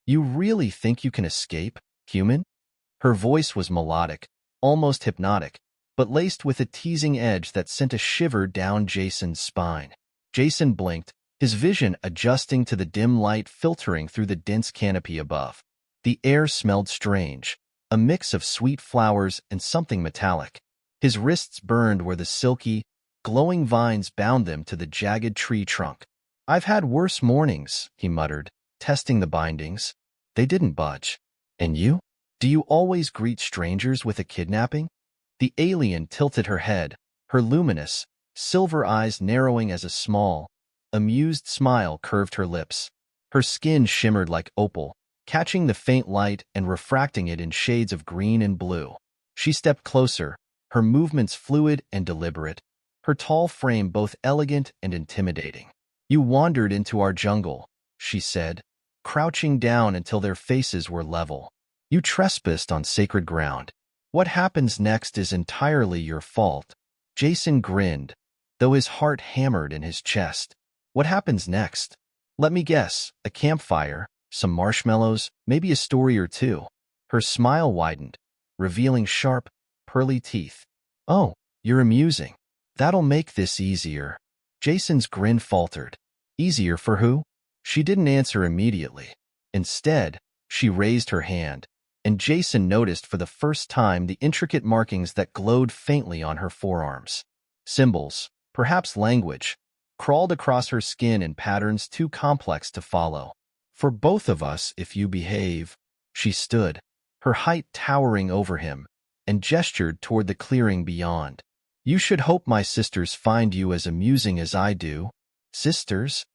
You really think you can escape, human? Her voice was melodic, almost hypnotic, but laced with a teasing edge that sent a shiver down Jason's spine. Jason blinked, his vision adjusting to the dim light filtering through the dense canopy above. The air smelled strange, a mix of sweet flowers and something metallic. His wrists burned where the silky, glowing vines bound them to the jagged tree trunk. "I've had worse mornings," he muttered, testing the bindings. They didn't budge. "And you? Do you always greet strangers with a kidnapping?" The alien tilted her head, her luminous, silver eyes narrowing as a small, amused smile curved her lips. Her skin shimmered like opal, catching the faint light and refracting it in shades of green and blue. She stepped closer, her movements fluid and deliberate, her tall frame both elegant and intimidating. "You wandered into our jungle," she said, crouching down until their faces were level. "You trespassed on sacred ground. What happens next is entirely your fault." Jason grinned, though his heart hammered in his chest. "What happens next?" "Let me guess, a campfire, some marshmallows, maybe a story or two." Her smile widened, revealing sharp, pearly teeth. "Oh, you're amusing. That'll make this easier." Jason's grin faltered. "Easier for who?" She didn't answer immediately. Instead, she raised her hand, and Jason noticed for the first time the intricate markings that glowed faintly on her forearms. Symbols, perhaps language, crawled across her skin in patterns too complex to follow. "For both of us, if you behave." She stood, her height towering over him, and gestured toward the clearing beyond. "You should hope my sisters find you as amusing as I do." "Sisters?"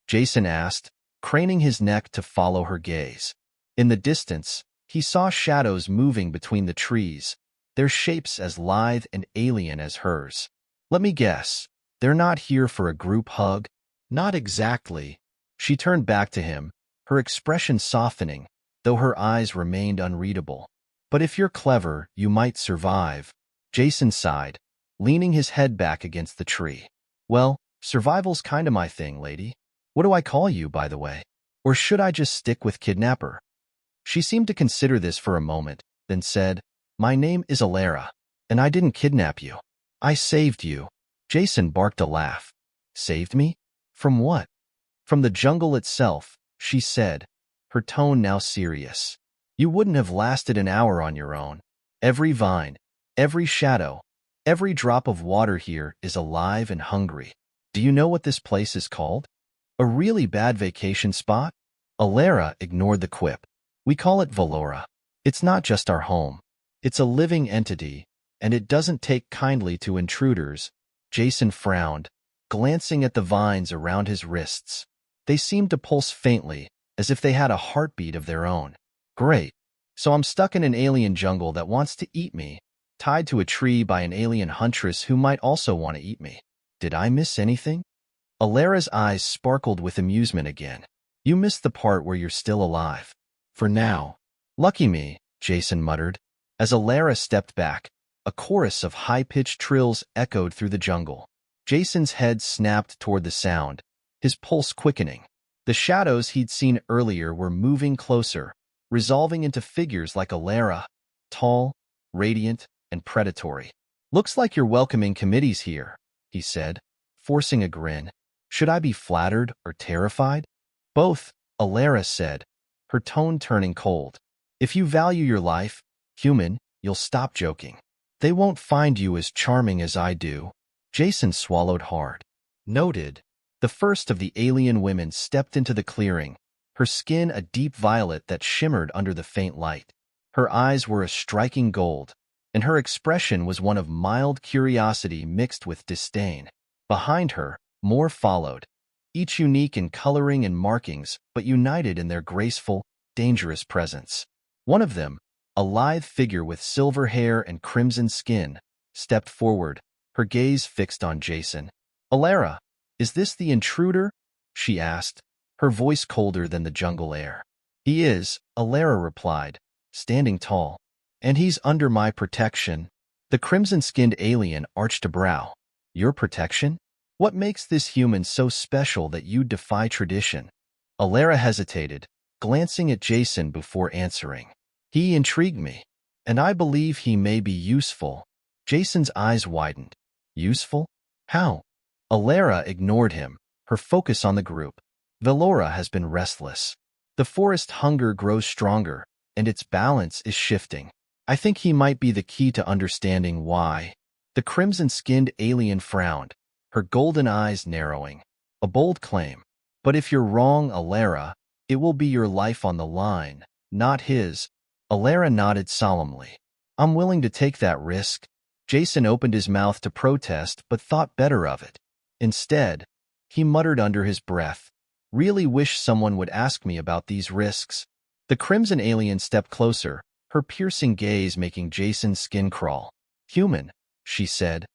Jason asked, craning his neck to follow her gaze. In the distance, he saw shadows moving between the trees, their shapes as lithe and alien as hers. "Let me guess, they're not here for a group hug?" "Not exactly." She turned back to him, her expression softening, though her eyes remained unreadable. "But if you're clever, you might survive." Jason sighed, leaning his head back against the tree. "Well, survival's kinda my thing, lady. What do I call you, by the way? Or should I just stick with kidnapper?" She seemed to consider this for a moment, then said, "My name is Alara, and I didn't kidnap you. I saved you." Jason barked a laugh. "Saved me? From what?" "From the jungle itself," she said, her tone now serious. "You wouldn't have lasted an hour on your own. Every vine, every shadow, every drop of water here is alive and hungry. Do you know what this place is called? A really bad vacation spot?" Alara ignored the quip. "We call it Velora. It's not just our home. It's a living entity, and it doesn't take kindly to intruders." Jason frowned, glancing at the vines around his wrists. They seemed to pulse faintly, as if they had a heartbeat of their own. "Great. So I'm stuck in an alien jungle that wants to eat me, tied to a tree by an alien huntress who might also want to eat me. Did I miss anything?" Alara's eyes sparkled with amusement again. "You missed the part where you're still alive. For now." "Lucky me," Jason muttered. As Alara stepped back, a chorus of high-pitched trills echoed through the jungle. Jason's head snapped toward the sound, his pulse quickening. The shadows he'd seen earlier were moving closer, resolving into figures like Alara, tall, radiant, and predatory. "Looks like you're welcoming committees here," he said, forcing a grin. "Should I be flattered or terrified?" "Both," Alara said, her tone turning cold. "If you value your life, human, you'll stop joking. They won't find you as charming as I do." Jason swallowed hard. "Noted." The first of the alien women stepped into the clearing, her skin a deep violet that shimmered under the faint light. Her eyes were a striking gold, and her expression was one of mild curiosity mixed with disdain. Behind her, more followed, each unique in coloring and markings, but united in their graceful, dangerous presence. One of them, a lithe figure with silver hair and crimson skin, stepped forward, her gaze fixed on Jason. "Alara, is this the intruder?" she asked, her voice colder than the jungle air. "He is," Alara replied, standing tall. "And he's under my protection." The crimson-skinned alien arched a brow. "Your protection? What makes this human so special that you defy tradition?" Alara hesitated, glancing at Jason before answering. He intrigued me, and I believe he may be useful. Jason's eyes widened. Useful? How? Alara ignored him, her focus on the group. Velora has been restless. The forest hunger grows stronger, and its balance is shifting. I think he might be the key to understanding why. The crimson-skinned alien frowned, her golden eyes narrowing. A bold claim. But if you're wrong, Alara, it will be your life on the line, not his. Alara nodded solemnly. I'm willing to take that risk. Jason opened his mouth to protest, but thought better of it. Instead, he muttered under his breath, "Really wish someone would ask me about these risks." The crimson alien stepped closer, her piercing gaze making Jason's skin crawl. "Human," she said,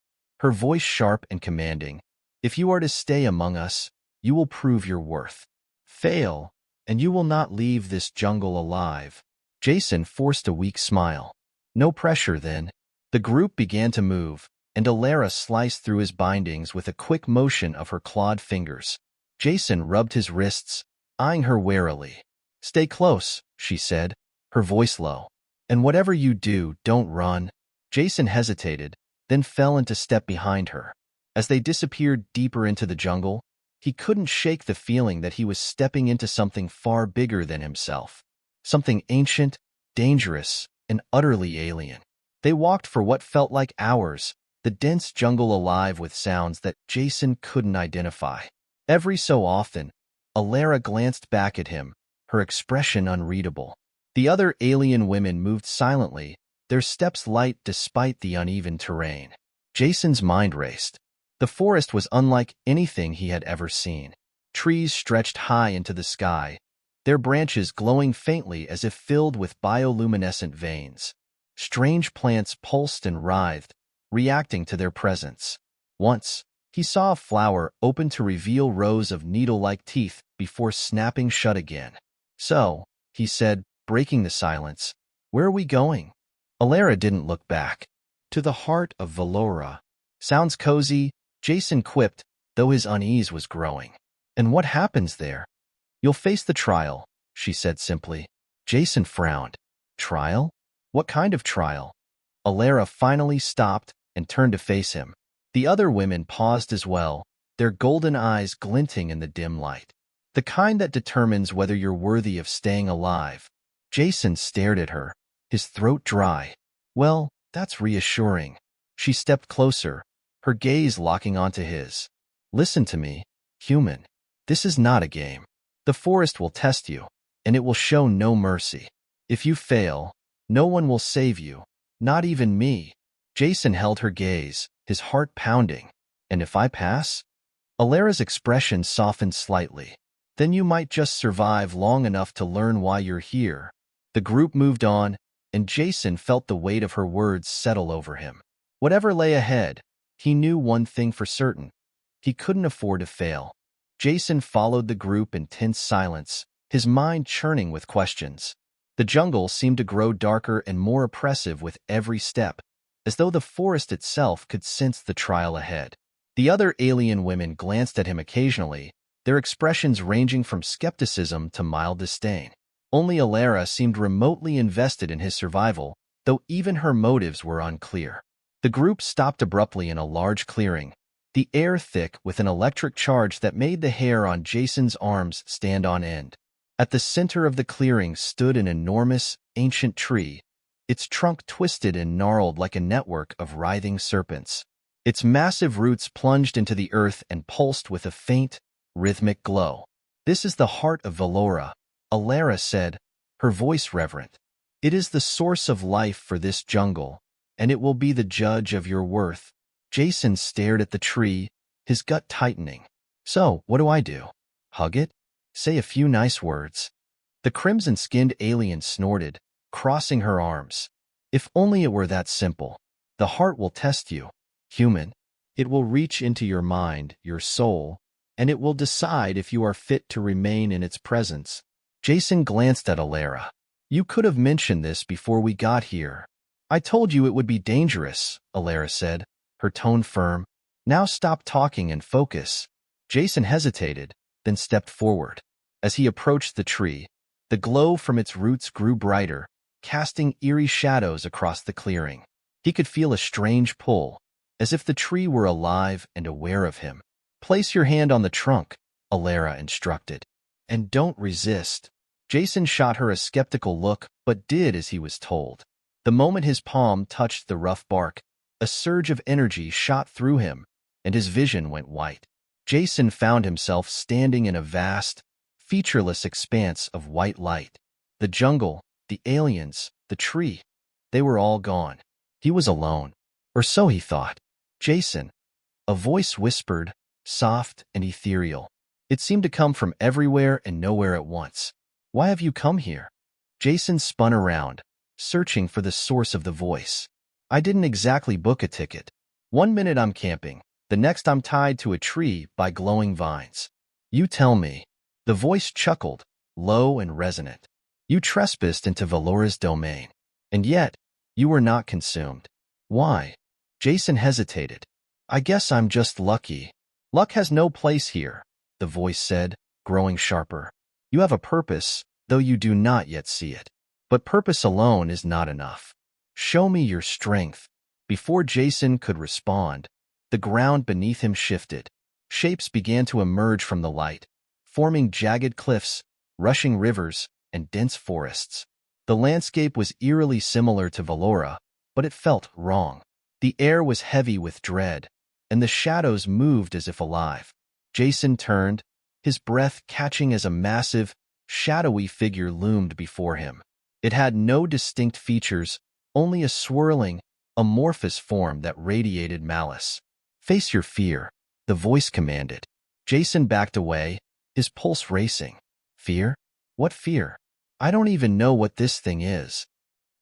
her voice sharp and commanding, "if you are to stay among us, you will prove your worth. Fail, and you will not leave this jungle alive." Jason forced a weak smile. No pressure, then. The group began to move, and Alara sliced through his bindings with a quick motion of her clawed fingers. Jason rubbed his wrists, eyeing her warily. "Stay close," she said, her voice low. "And whatever you do, don't run." Jason hesitated, then fell into step behind her. As they disappeared deeper into the jungle, he couldn't shake the feeling that he was stepping into something far bigger than himself. Something ancient, dangerous, and utterly alien. They walked for what felt like hours, the dense jungle alive with sounds that Jason couldn't identify. Every so often, Alara glanced back at him, her expression unreadable. The other alien women moved silently, their steps light despite the uneven terrain. Jason's mind raced. The forest was unlike anything he had ever seen. Trees stretched high into the sky, their branches glowing faintly as if filled with bioluminescent veins. Strange plants pulsed and writhed, reacting to their presence. Once, he saw a flower open to reveal rows of needle-like teeth before snapping shut again. "So," he said, breaking the silence, "where are we going?" Alara didn't look back. "To the heart of Velora." "Sounds cozy," Jason quipped, though his unease was growing. "And what happens there?" "You'll face the trial," she said simply. Jason frowned. "Trial? What kind of trial?" Alara finally stopped and turned to face him. The other women paused as well, their golden eyes glinting in the dim light. "The kind that determines whether you're worthy of staying alive." Jason stared at her, his throat dry. "Well, that's reassuring." She stepped closer, her gaze locking onto his. "Listen to me, human. This is not a game. The forest will test you, and it will show no mercy. If you fail, no one will save you, not even me." Jason held her gaze, his heart pounding. "And if I pass?" Alara's expression softened slightly. "Then you might just survive long enough to learn why you're here." The group moved on, and Jason felt the weight of her words settle over him. Whatever lay ahead, he knew one thing for certain. He couldn't afford to fail. Jason followed the group in tense silence, his mind churning with questions. The jungle seemed to grow darker and more oppressive with every step, as though the forest itself could sense the trial ahead. The other alien women glanced at him occasionally, their expressions ranging from skepticism to mild disdain. Only Alara seemed remotely invested in his survival, though even her motives were unclear. The group stopped abruptly in a large clearing, the air thick with an electric charge that made the hair on Jason's arms stand on end. At the center of the clearing stood an enormous, ancient tree, its trunk twisted and gnarled like a network of writhing serpents. Its massive roots plunged into the earth and pulsed with a faint, rhythmic glow. "This is the heart of Velora," Alara said, her voice reverent. "It is the source of life for this jungle, and it will be the judge of your worth." Jason stared at the tree, his gut tightening. "So, what do I do? Hug it? Say a few nice words?" The crimson-skinned alien snorted, crossing her arms. "If only it were that simple. The heart will test you, human. It will reach into your mind, your soul, and it will decide if you are fit to remain in its presence." Jason glanced at Alara. "You could have mentioned this before we got here." "I told you it would be dangerous," Alara said, her tone firm. "Now stop talking and focus." Jason hesitated, then stepped forward. As he approached the tree, The glow from its roots grew brighter, casting eerie shadows across the clearing. He could feel a strange pull, as if the tree were alive and aware of him. "Place your hand on the trunk," Alara instructed. "And don't resist." Jason shot her a skeptical look, but did as he was told. The moment his palm touched the rough bark, a surge of energy shot through him, and his vision went white. Jason found himself standing in a vast, featureless expanse of white light. The jungle, the aliens, the tree, they were all gone. He was alone, or so he thought. "Jason," a voice whispered, soft and ethereal. It seemed to come from everywhere and nowhere at once. "Why have you come here?" Jason spun around, searching for the source of the voice. "I didn't exactly book a ticket. One minute I'm camping, the next I'm tied to a tree by glowing vines." "You tell me." The voice chuckled, low and resonant. "You trespassed into Velora's domain, and yet you were not consumed. Why?" Jason hesitated. "I guess I'm just lucky." "Luck has no place here," the voice said, growing sharper. "You have a purpose, though you do not yet see it. But purpose alone is not enough. Show me your strength." Before Jason could respond, the ground beneath him shifted. Shapes began to emerge from the light, forming jagged cliffs, rushing rivers, and dense forests. The landscape was eerily similar to Velora, but it felt wrong. The air was heavy with dread, and the shadows moved as if alive. Jason turned, his breath catching as a massive, shadowy figure loomed before him. It had no distinct features, only a swirling, amorphous form that radiated malice. "Face your fear," the voice commanded. Jason backed away, his pulse racing. "Fear? What fear? I don't even know what this thing is."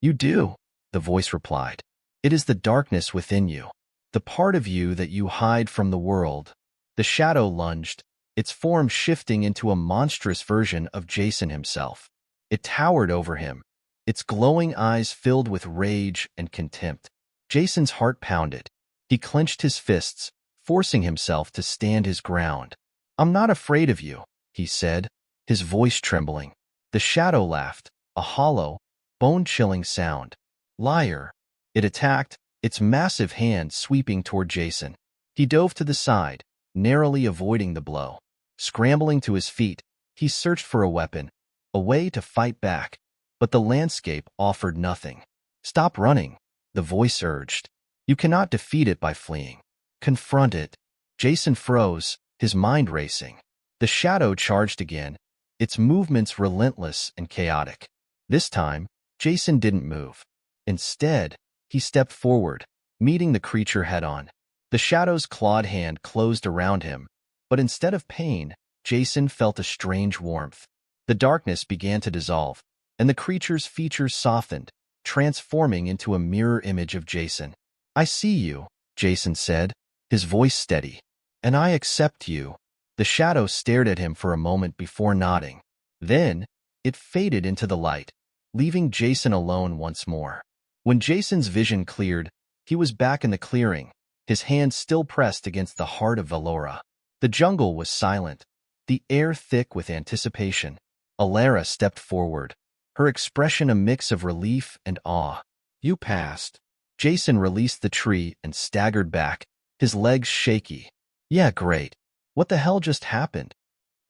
"You do," the voice replied. "It is the darkness within you, the part of you that you hide from the world." The shadow lunged, its form shifting into a monstrous version of Jason himself. It towered over him, its glowing eyes filled with rage and contempt. Jason's heart pounded. He clenched his fists, forcing himself to stand his ground. "I'm not afraid of you," he said, his voice trembling. The shadow laughed, a hollow, bone-chilling sound. "Liar." It attacked, its massive hand sweeping toward Jason. He dove to the side, narrowly avoiding the blow. Scrambling to his feet, he searched for a weapon, a way to fight back, but the landscape offered nothing. "Stop running," the voice urged. "You cannot defeat it by fleeing. Confront it." Jason froze, his mind racing. The shadow charged again, its movements relentless and chaotic. This time, Jason didn't move. Instead, he stepped forward, meeting the creature head-on. The shadow's clawed hand closed around him, but instead of pain, Jason felt a strange warmth. The darkness began to dissolve, and the creature's features softened, transforming into a mirror image of Jason. "I see you," Jason said, his voice steady. "And I accept you." The shadow stared at him for a moment before nodding. Then, it faded into the light, leaving Jason alone once more. When Jason's vision cleared, he was back in the clearing, his hand still pressed against the heart of Velora. The jungle was silent, the air thick with anticipation. Alara stepped forward, her expression a mix of relief and awe. "You passed." Jason released the tree and staggered back, his legs shaky. "Yeah, great. What the hell just happened?"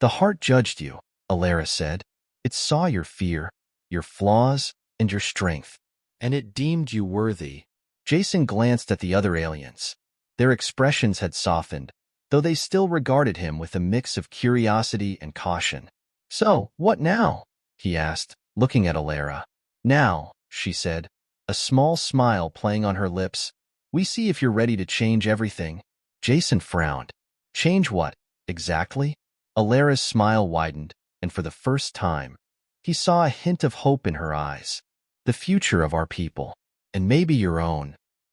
"The heart judged you," Alara said. "It saw your fear, your flaws, and your strength, and it deemed you worthy." Jason glanced at the other aliens. Their expressions had softened, though they still regarded him with a mix of curiosity and caution. "So, what now?" he asked, looking at Alara. "Now," she said, a small smile playing on her lips, "we see if you're ready to change everything." Jason frowned. "Change what, exactly?" Alara's smile widened, and for the first time, he saw a hint of hope in her eyes. "The future of our people, and maybe your own."